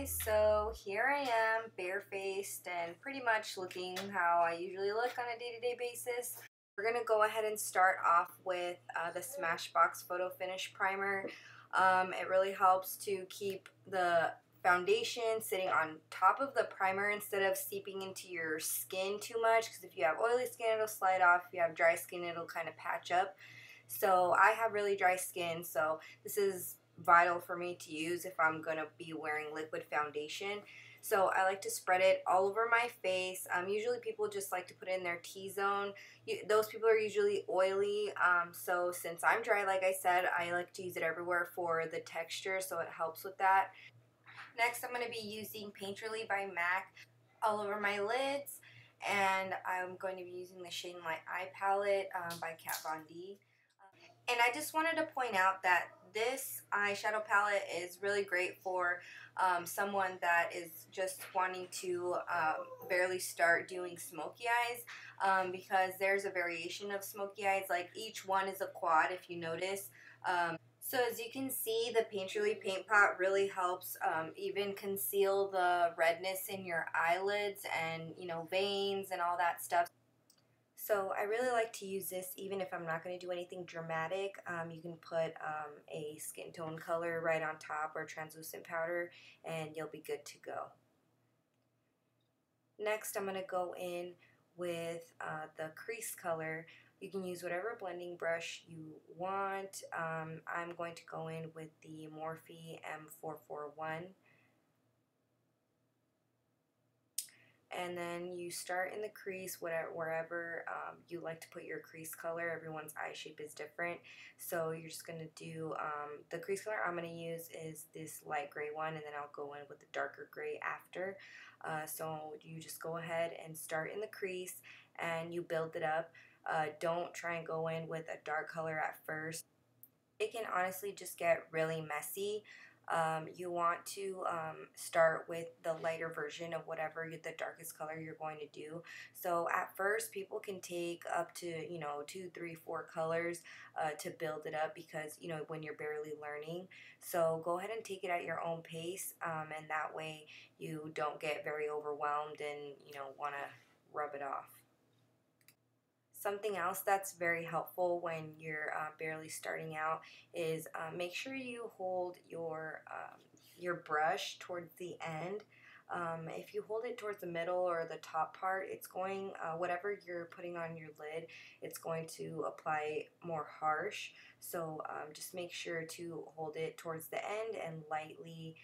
guys, so here I am barefaced and pretty much looking how I usually look on a day-to-day basis. We're going to go ahead and start off with the Smashbox Photo Finish Primer. It really helps to keep the foundation sitting on top of the primer instead of seeping into your skin too much, because if you have oily skin it'll slide off, if you have dry skin it'll kind of patch up. So I have really dry skin, so this is vital for me to use if I'm going to be wearing liquid foundation. So I like to spread it all over my face. Usually people just like to put it in their T-zone. Those people are usually oily. So since I'm dry, like I said, I like to use it everywhere for the texture, so it helps with that. Next, I'm going to be using Painterly by MAC all over my lids. And I'm going to be using the Shade and Light Eye Palette by Kat Von D. And I just wanted to point out that this eyeshadow palette is really great for someone that is just wanting to barely start doing smoky eyes, because there's a variation of smoky eyes. Like each one is a quad, if you notice. So as you can see, the Painterly Paint Pot really helps even conceal the redness in your eyelids and, you know, veins and all that stuff. So I really like to use this even if I'm not going to do anything dramatic. You can put a skin tone color right on top or translucent powder and you'll be good to go. Next I'm going to go in with the crease color. You can use whatever blending brush you want. I'm going to go in with the Morphe M441. And then you start in the crease wherever you like to put your crease color. Everyone's eye shape is different, so you're just going to do the crease color I'm going to use is this light gray one, and then I'll go in with the darker gray after. So you just go ahead and start in the crease and you build it up. Don't try and go in with a dark color at first. It can honestly just get really messy. You want to start with the lighter version of whatever the darkest color you're going to do. So at first people can take up to 2, 3, 4 colors to build it up, because when you're barely learning. So go ahead and take it at your own pace, and that way you don't get very overwhelmed and want to rub it off. Something else that's very helpful when you're barely starting out is make sure you hold your brush towards the end. If you hold it towards the middle or the top part, it's going, whatever you're putting on your lid, it's going to apply more harsh. So just make sure to hold it towards the end and lightly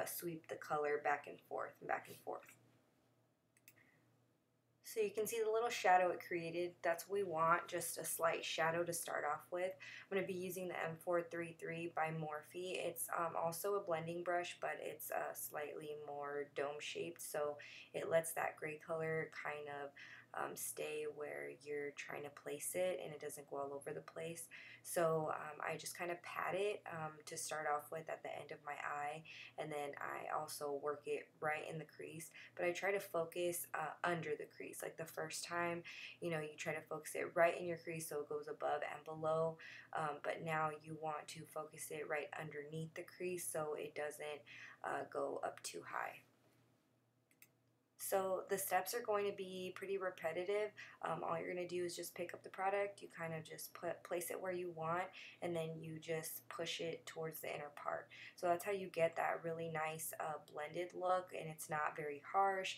sweep the color back and forth and back and forth. So you can see the little shadow it created. That's what we want, just a slight shadow to start off with. I'm going to be using the M433 by Morphe. It's also a blending brush, but it's slightly more dome shaped, so it lets that gray color kind of stay where you're trying to place it, and it doesn't go all over the place. So I just kind of pat it to start off with at the end of my eye, and then I also work it right in the crease, but I try to focus under the crease. Like the first time, you try to focus it right in your crease so it goes above and below, but now you want to focus it right underneath the crease so it doesn't go up too high. So the steps are going to be pretty repetitive. All you're going to do is just pick up the product, you kind of just place it where you want, and then you just push it towards the inner part. So that's how you get that really nice blended look, and it's not very harsh.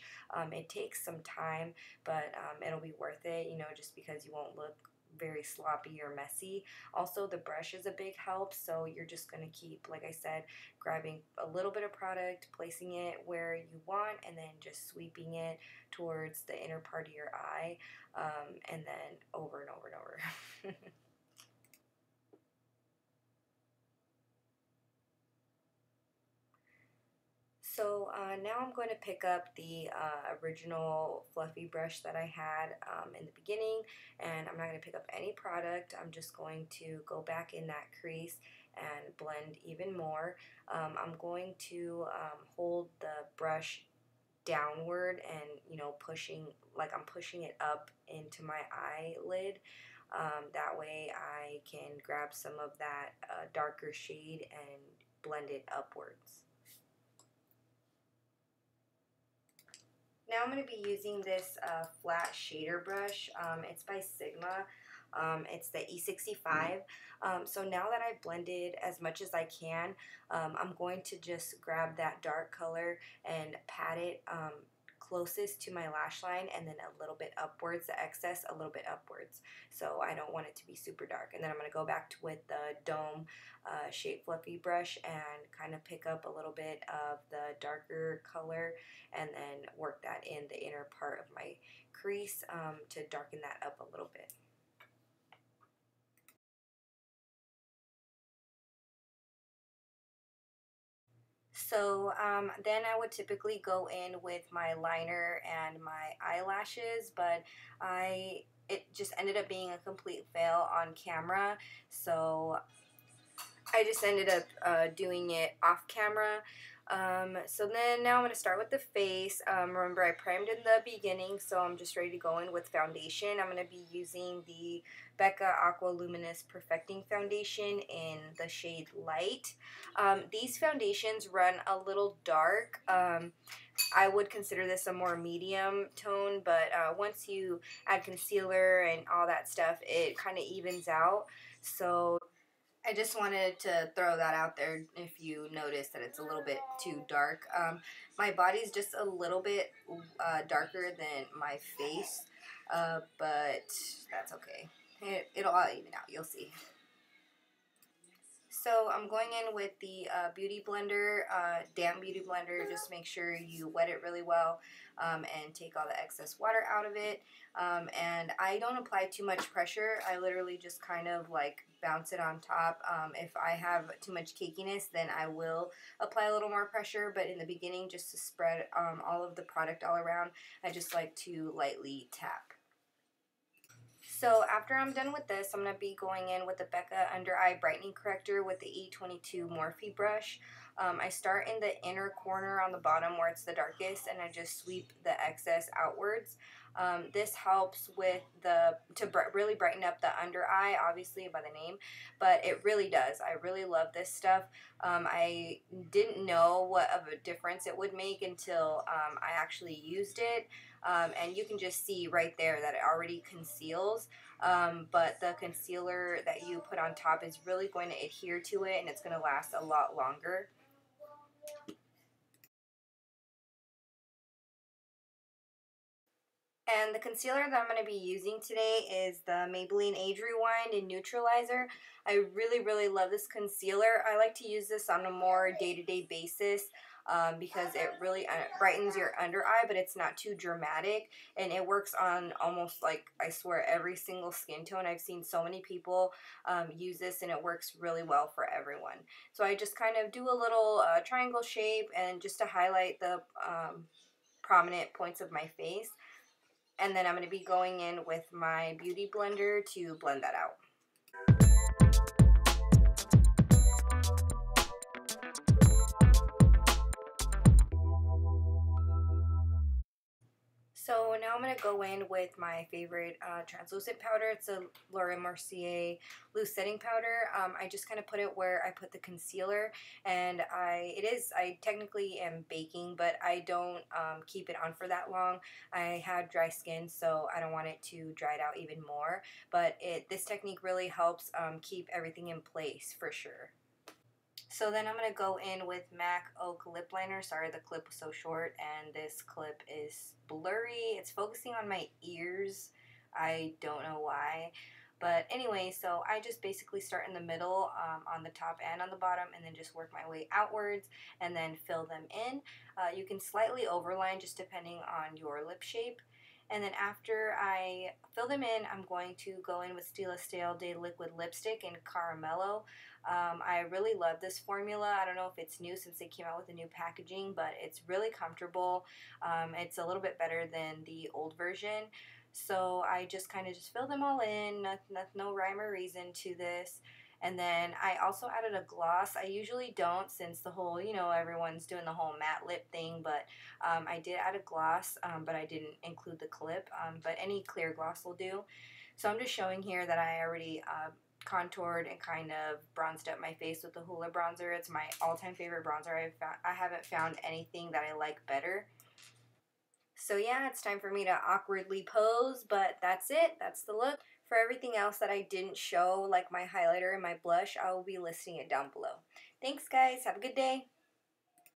It takes some time, but it'll be worth it, just because you won't look very sloppy or messy. Also, the brush is a big help, so you're just going to keep, like I said, grabbing a little bit of product, placing it where you want, and then just sweeping it towards the inner part of your eye, and then over and over and over. So now I'm going to pick up the original fluffy brush that I had in the beginning, and I'm not going to pick up any product. I'm just going to go back in that crease and blend even more. I'm going to hold the brush downward and pushing, like I'm pushing it up into my eyelid. That way I can grab some of that darker shade and blend it upwards. Now I'm going to be using this flat shader brush. It's by Sigma. It's the E65. So now that I've blended as much as I can, I'm going to just grab that dark color and pat it closest to my lash line and then a little bit upwards, the excess a little bit upwards. So I don't want it to be super dark. And then I'm going to go back with the dome shape fluffy brush and kind of pick up a little bit of the darker color and then work that in the inner part of my crease to darken that up a little bit. So then I would typically go in with my liner and my eyelashes, but it just ended up being a complete fail on camera. So I just ended up doing it off camera. So then now I'm going to start with the face. Remember I primed in the beginning, so I'm just ready to go in with foundation. I'm going to be using the Becca Aqua Luminous Perfecting Foundation in the shade Light. These foundations run a little dark. I would consider this a more medium tone, but once you add concealer and all that stuff, it kind of evens out. So I just wanted to throw that out there if you notice that it's a little bit too dark. My body's just a little bit darker than my face, but that's okay. It'll all even out, you'll see. So I'm going in with the Beauty Blender, damp Beauty Blender. Just make sure you wet it really well and take all the excess water out of it. And I don't apply too much pressure. I literally just kind of like bounce it on top. If I have too much cakiness, then I will apply a little more pressure. But in the beginning, just to spread all of the product all around, I just like to lightly tap. So after I'm done with this, I'm going to be going in with the Becca Under Eye Brightening Corrector with the E22 Morphe brush. I start in the inner corner on the bottom where it's the darkest, and I just sweep the excess outwards. This helps with really brighten up the under eye, obviously by the name, but it really does. I really love this stuff. I didn't know what of a difference it would make until I actually used it. And you can just see right there that it already conceals, but the concealer that you put on top is really going to adhere to it, and it's going to last a lot longer. And the concealer that I'm going to be using today is the Maybelline Age Rewind in Neutralizer. I really, really love this concealer. I like to use this on a more day-to-day basis because it really brightens your under eye, but it's not too dramatic. And it works on almost like, I swear, every single skin tone. I've seen so many people use this, and it works really well for everyone. So I just kind of do a little triangle shape and just to highlight the prominent points of my face. And then I'm going to be going in with my Beauty Blender to blend that out. So now I'm going to go in with my favorite translucent powder. It's a Laura Mercier loose setting powder. I just kind of put it where I put the concealer, and I technically am baking, but I don't keep it on for that long. I have dry skin, so I don't want it to dry it out even more, but this technique really helps keep everything in place for sure. So then I'm going to go in with MAC Oak Lip Liner. Sorry, the clip was so short and this clip is blurry. It's focusing on my ears. I don't know why. But anyway, so I just basically start in the middle on the top and on the bottom, and then just work my way outwards and then fill them in. You can slightly overline just depending on your lip shape. And then after I fill them in, I'm going to go in with Stila Stale Day Liquid Lipstick in Caramello. I really love this formula. I don't know if it's new since they came out with a new packaging, but it's really comfortable. It's a little bit better than the old version. So I just kind of just fill them all in, no rhyme or reason to this. And then I also added a gloss. I usually don't, since the whole, everyone's doing the whole matte lip thing, but I did add a gloss, but I didn't include the clip, but any clear gloss will do. So I'm just showing here that I already contoured and kind of bronzed up my face with the Hoola bronzer. It's my all-time favorite bronzer. I haven't found anything that I like better. So yeah, it's time for me to awkwardly pose, but that's it. That's the look. For everything else that I didn't show, like my highlighter and my blush, I will be listing it down below. Thanks guys. Have a good day.